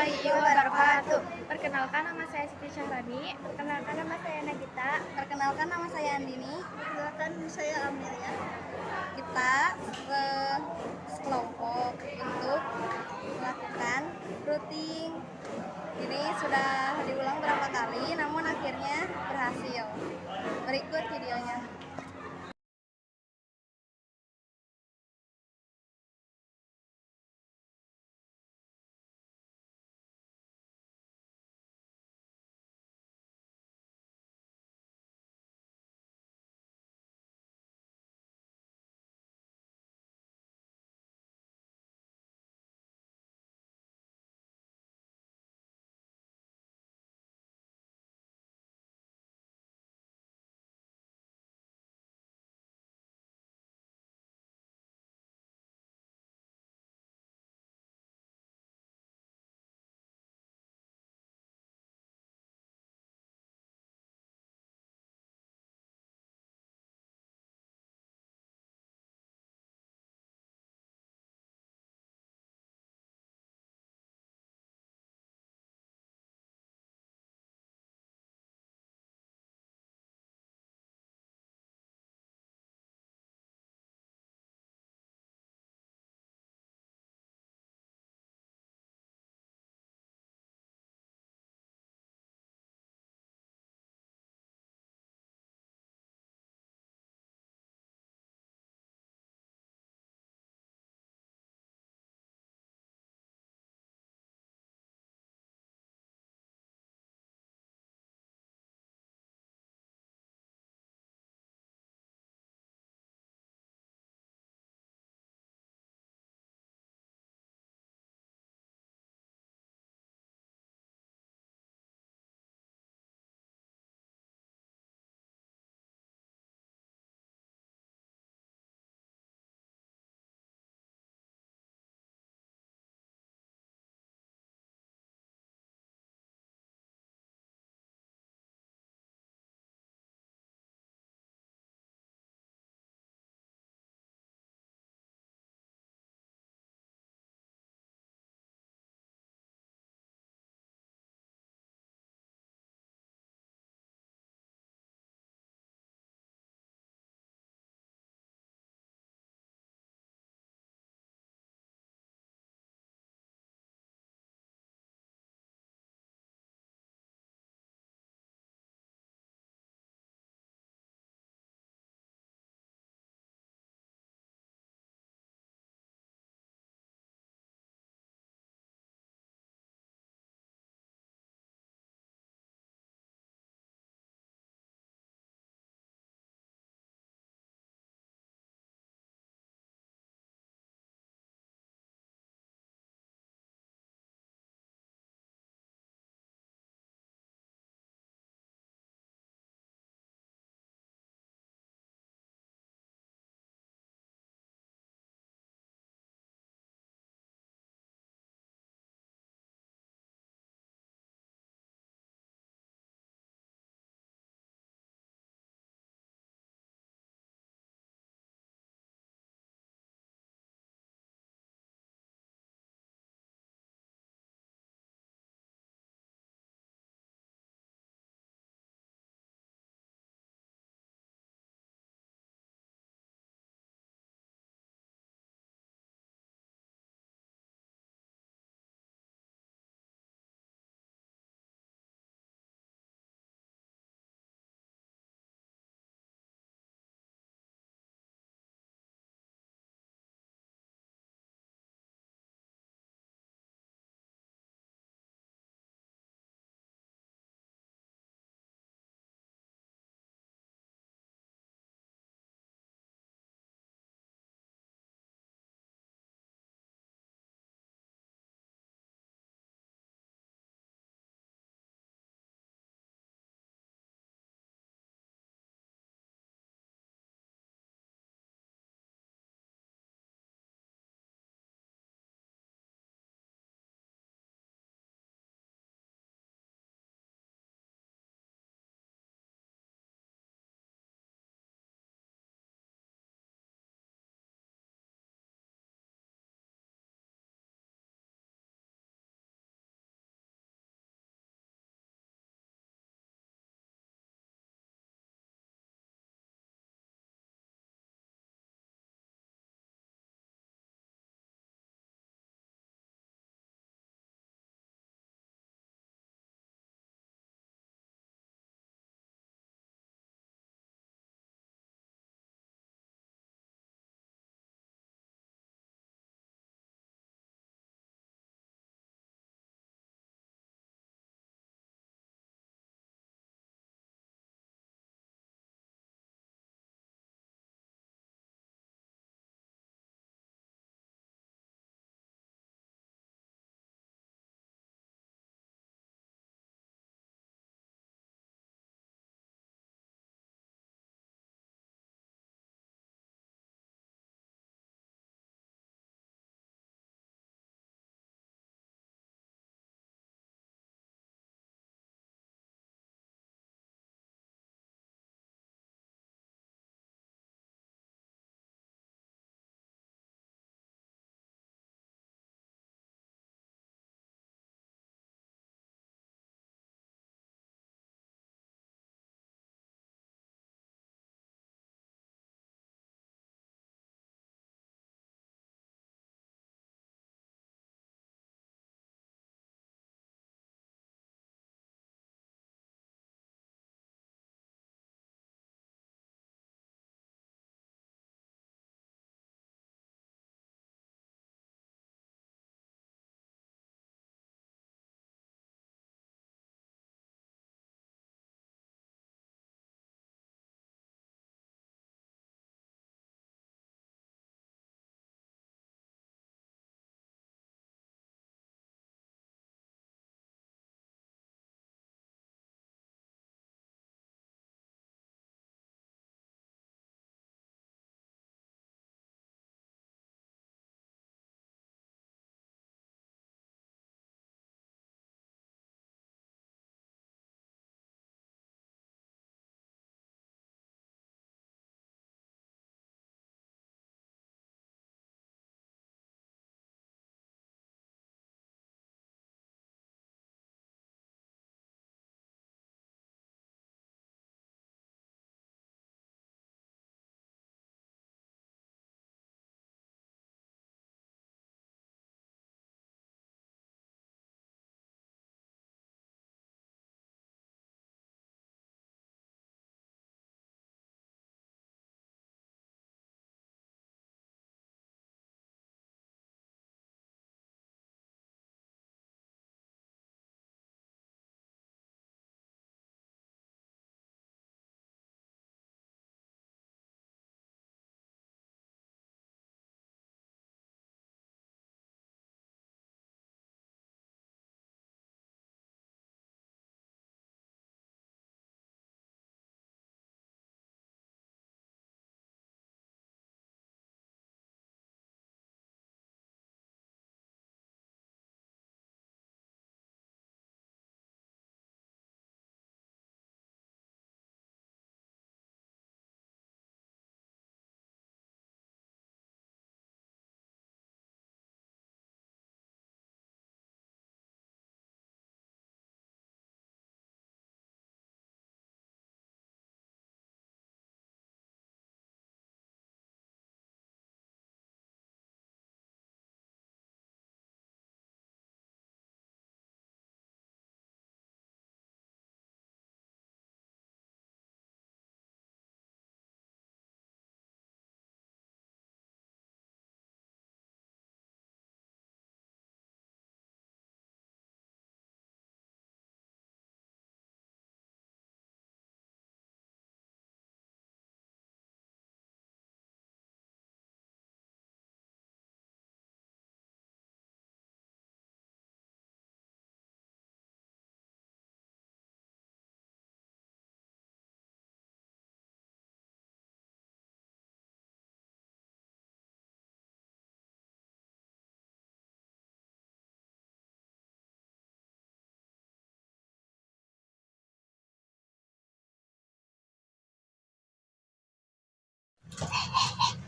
warahmatullahi wabarakatuh. Perkenalkan, nama saya Siti Syahrani. Perkenalkan, nama saya Nagita. Perkenalkan, nama saya Andini. Perkenalkan, saya Amelia. Kita sekelompok untuk melakukan routing. Ini sudah diulang berapa kali, namun akhirnya berhasil. Berikut videonya.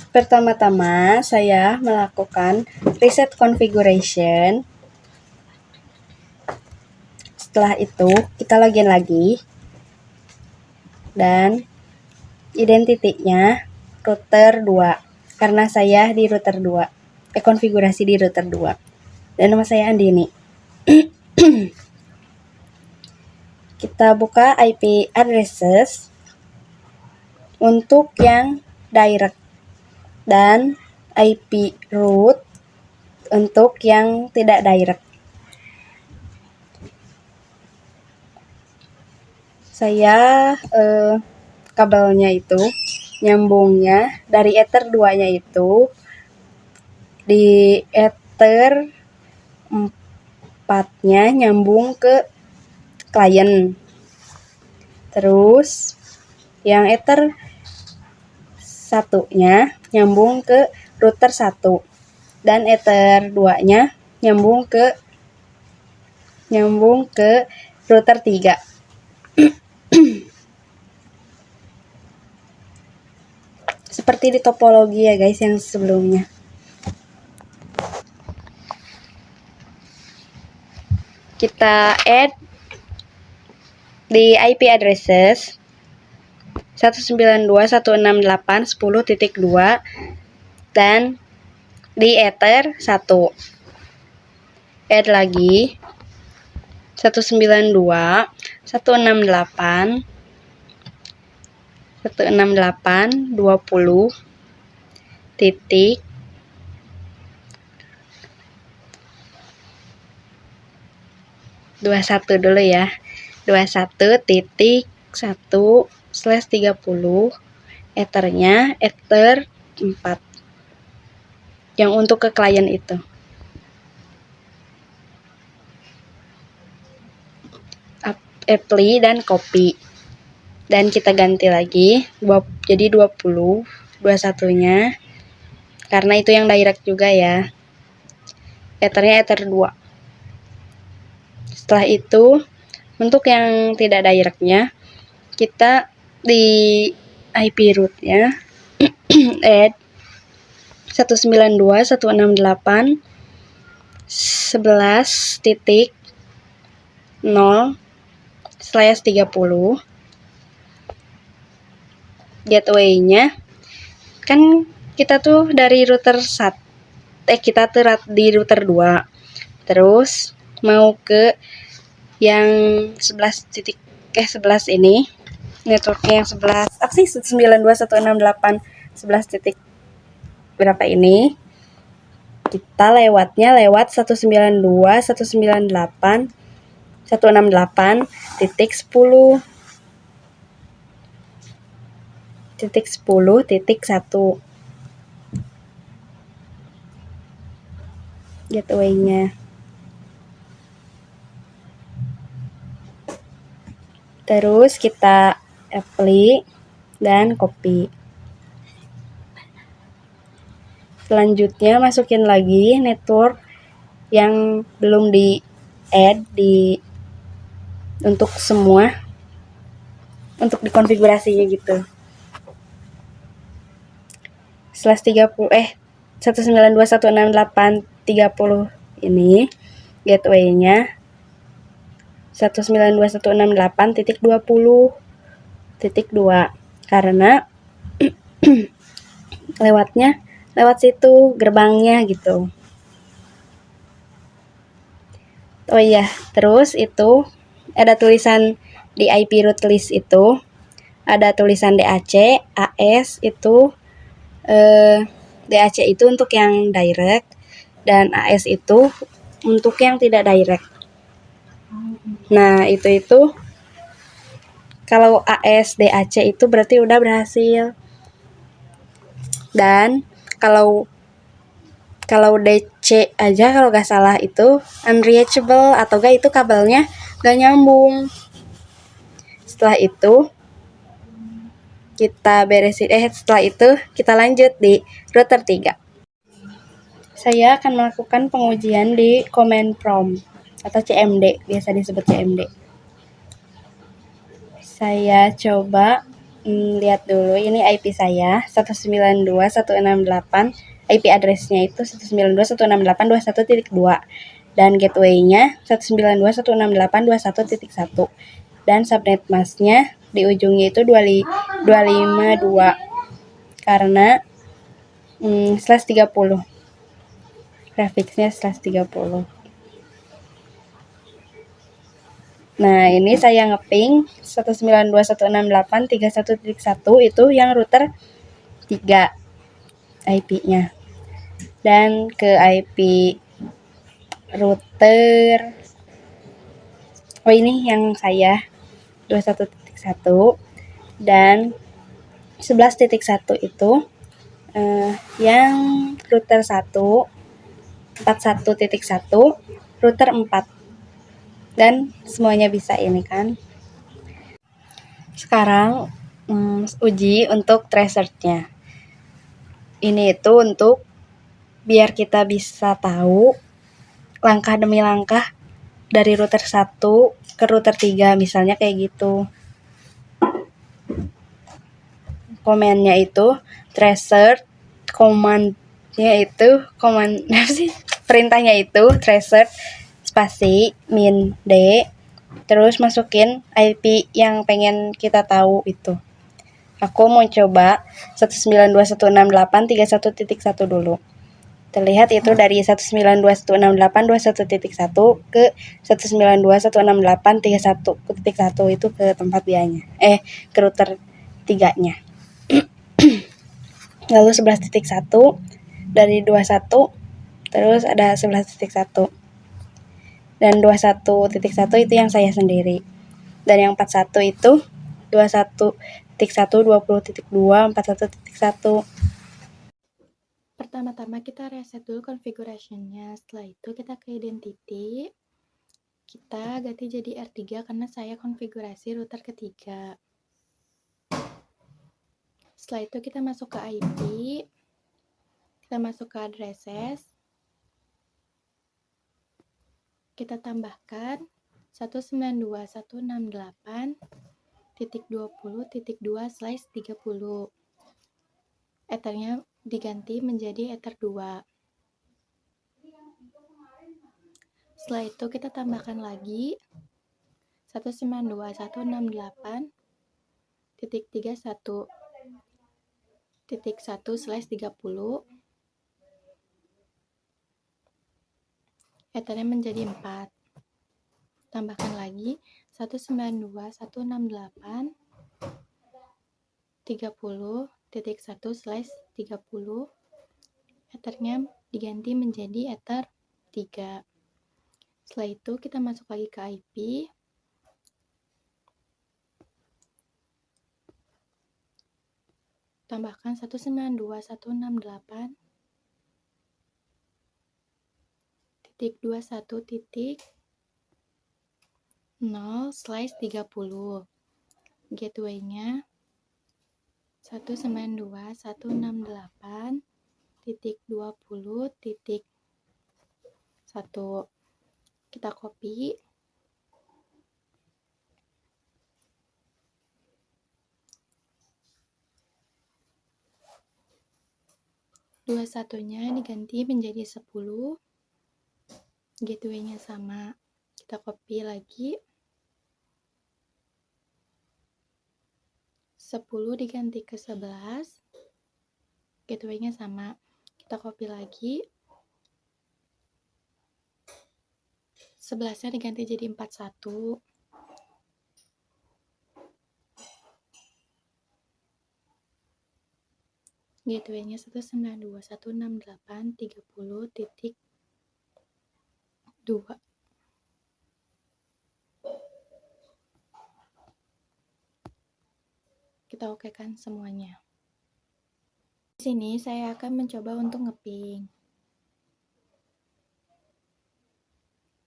Pertama-tama saya melakukan reset configuration. Setelah itu kita login lagi dan identitinya router 2 karena saya di router 2, konfigurasi di router 2, dan nama saya Andini. Kita buka IP addresses untuk yang direct dan IP route untuk yang tidak direct. Saya kabelnya itu nyambungnya dari Ether 2-nya itu di Ether 4-nya nyambung ke klien. Terus yang Ether 1-nya nyambung ke router 1 dan Ether 2-nya nyambung ke router 3. Seperti di topologi ya guys yang sebelumnya. Kita add di IP addresses 192.168.10.2 dan di Ether 1. Add lagi 192.168.168.20 titik 21 dulu ya. 21.1/30 Ethernya Ether 4 yang untuk ke klien itu. Apply dan copy, dan kita ganti lagi jadi 21-nya karena itu yang direct juga ya. Ethernya Ether 2. Setelah itu untuk yang tidak directnya kita di IP root-nya add 192.168.11.0/30. Gateway-nya kan kita tuh dari router kita tuh di router 2 terus mau ke yang 11 ini networknya yang 11 192.168.11 titik berapa ini, kita lewatnya lewat 192.168.10.10.1 gateway-nya. Terus kita apply dan copy. Selanjutnya masukin lagi network yang belum di add untuk semua, untuk dikonfigurasinya gitu. /30 ini gateway-nya 192.168.20.2 karena lewat situ gerbangnya gitu. Oh iya, terus itu ada tulisan di IP root list itu ada tulisan DAC, AS itu DAC itu untuk yang direct dan AS itu untuk yang tidak direct. Nah, itu kalau AS DAC itu berarti udah berhasil. Dan kalau DC aja kalau nggak salah itu unreachable atau enggak itu kabelnya nggak nyambung. Setelah itu kita beresin setelah itu kita lanjut di router 3. Saya akan melakukan pengujian di command prompt atau CMD, biasa disebut CMD. Saya coba lihat dulu, ini IP saya 192.168, IP address-nya itu 192.168.21.2 dan gateway-nya 192.168.21.1 dan subnet mask-nya di ujungnya itu 252 karena /30, grafiknya /30. Nah, ini saya ngeping 192.168.31.1 itu yang router 3 IP-nya. Dan ke IP router ini yang saya 21.1 dan 11.1 itu yang router 1 41.1, router 4. Dan semuanya bisa ini kan. Sekarang uji untuk tracernya. Ini itu untuk biar kita bisa tahu langkah demi langkah dari router 1 ke router 3 misalnya kayak gitu. Komennya itu tracer, perintahnya itu tracer spasi min d, terus masukin IP yang pengen kita tahu itu. Aku mau coba 192.168.31.1 dulu. Terlihat itu dari 192.168.21.1 ke 192.168.31.1 itu ke tempat dianya. Ke router 3-nya. Lalu 11.1 dari 21, terus ada 11.1. Dan 21.1 itu yang saya sendiri. Dan yang 41 itu 21.1, 20.2, 41.1. Pertama-tama kita reset dulu configuration-nya. Setelah itu kita ke identity. Kita ganti jadi R3 karena saya konfigurasi router ketiga. Setelah itu kita masuk ke IP. Kita masuk ke addresses. Kita tambahkan 192.168.20.2/30. Ethernya diganti menjadi ether 2. Setelah itu kita tambahkan lagi 192.168.31.1/30. Ethernya menjadi 4. Tambahkan lagi 192.168.30.1/30. Ethernya diganti menjadi ether 3. Setelah itu kita masuk lagi ke IP. Tambahkan 192.168.21.0/30. Gateway-nya 192.168.20.1. Kita copy. Satunya diganti menjadi 10. Gateway-nya sama. Kita copy lagi. 10 diganti ke 11. Gateway-nya sama. Kita copy lagi. 11-nya diganti jadi 41. Gateway-nya 192.168.30.2. Kita okekan semuanya. Di sini saya akan mencoba untuk ngeping.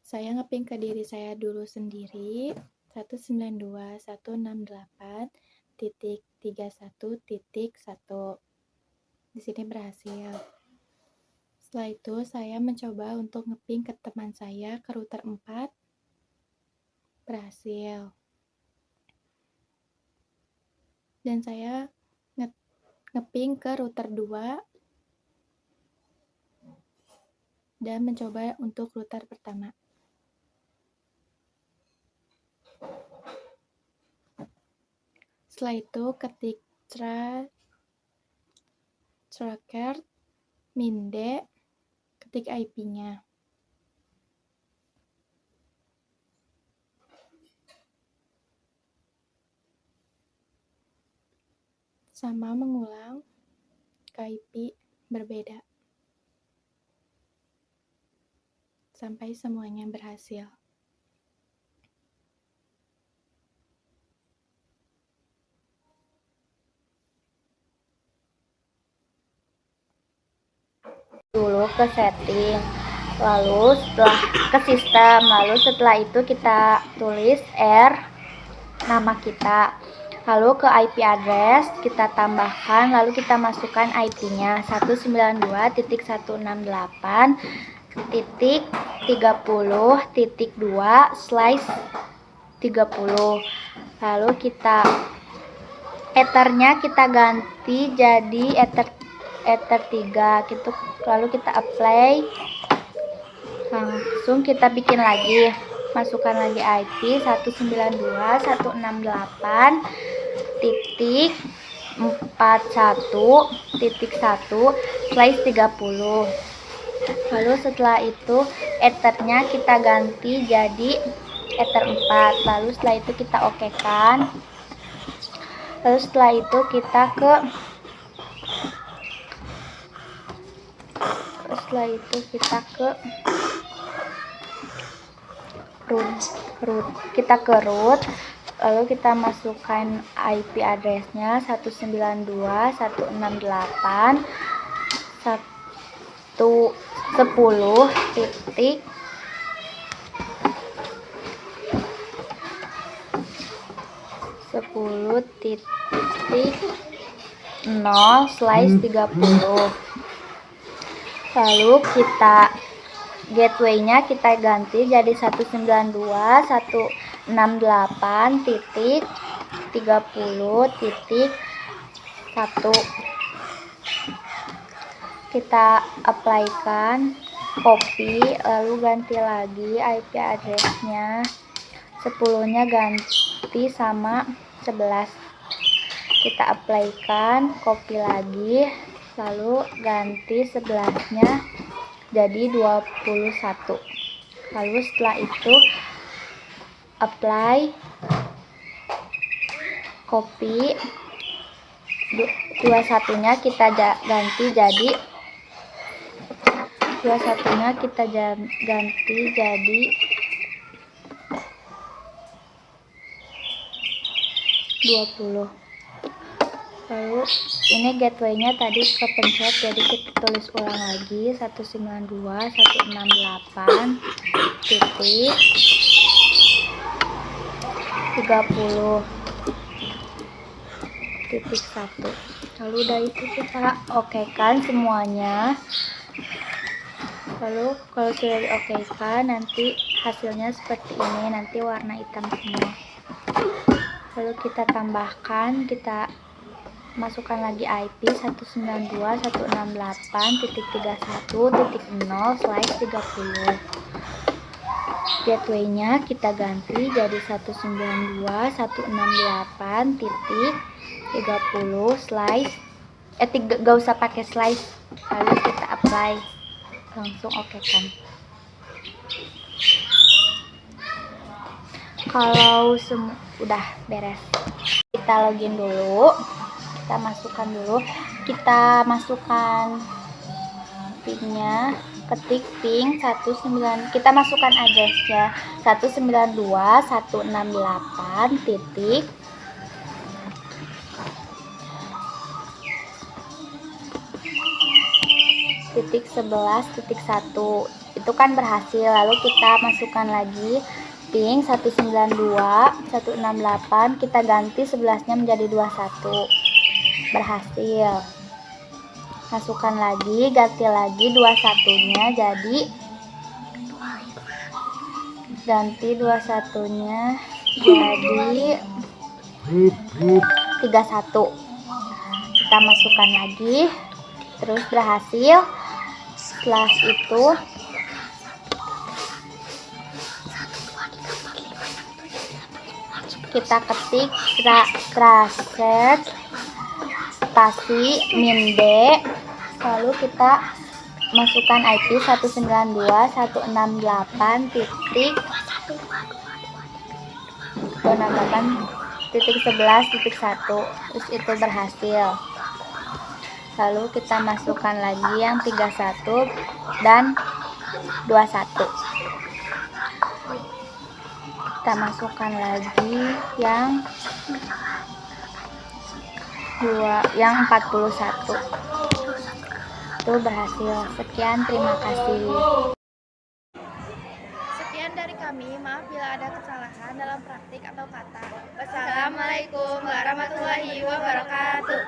Saya ngeping ke diri saya dulu sendiri 192.168.31.1. Di sini berhasil. Setelah itu saya mencoba untuk ngeping ke teman saya ke router 4. Berhasil. dan saya ngeping ke router 2 dan mencoba untuk router pertama. Setelah itu ketik tracker minde, ketik IP-nya. Sama mengulang ke IP berbeda sampai semuanya berhasil. Dulu ke setting, lalu setelah ke sistem, lalu setelah itu kita tulis nama kita, lalu ke IP address kita tambahkan, lalu kita masukkan IP-nya 192.168.30.2/30, lalu kita ethernya kita ganti jadi ether 3 gitu, lalu kita apply, langsung kita bikin lagi, masukkan lagi IP 192.168.41.1/30, lalu setelah itu ethernya kita ganti jadi ether 4, lalu setelah itu kita okekan, lalu setelah itu kita ke root, lalu kita masukkan IP address-nya 192.10.0/30, lalu kita gateway-nya kita ganti jadi 192.168.30.1, kita apply-kan, copy, lalu ganti lagi IP address-nya, 10-nya ganti sama 11, kita apply-kan, copy lagi, lalu ganti 11-nya jadi 21, lalu setelah itu apply, copy, 21-nya kita ganti jadi 20, lalu ini gateway-nya tadi kepencet, jadi kita tulis ulang lagi 192.168.30.1, lalu udah itu kita okekan semuanya. Lalu kalau sudah diokekan, nanti hasilnya seperti ini, nanti warna hitam semua. Lalu kita tambahkan, kita masukkan lagi IP 192.168.31.0/30, gateway-nya kita ganti jadi 192.168.30/, gak usah pakai slice, lalu kita apply, langsung okekan. Kalau udah beres, kita login dulu, kita masukkan ping-nya, ketik ping 19, kita masukkan address-nya 192.11.1, itu kan berhasil. Lalu kita masukkan lagi ping 192.168, kita ganti 11-nya menjadi 21, berhasil. Masukkan lagi, ganti lagi 21-nya jadi 21-nya jadi 31. Kita masukkan lagi, terus berhasil. Setelah itu kita ketik translate spasi min D, lalu kita masukkan IP 192.168.11.1, terus itu berhasil. Lalu kita masukkan lagi yang 31 dan 21. Kita masukkan lagi yang 41. Itu berhasil. Sekian, terima kasih. Sekian dari kami, maaf bila ada kesalahan dalam praktik atau kata. Wassalamualaikum warahmatullahi wabarakatuh.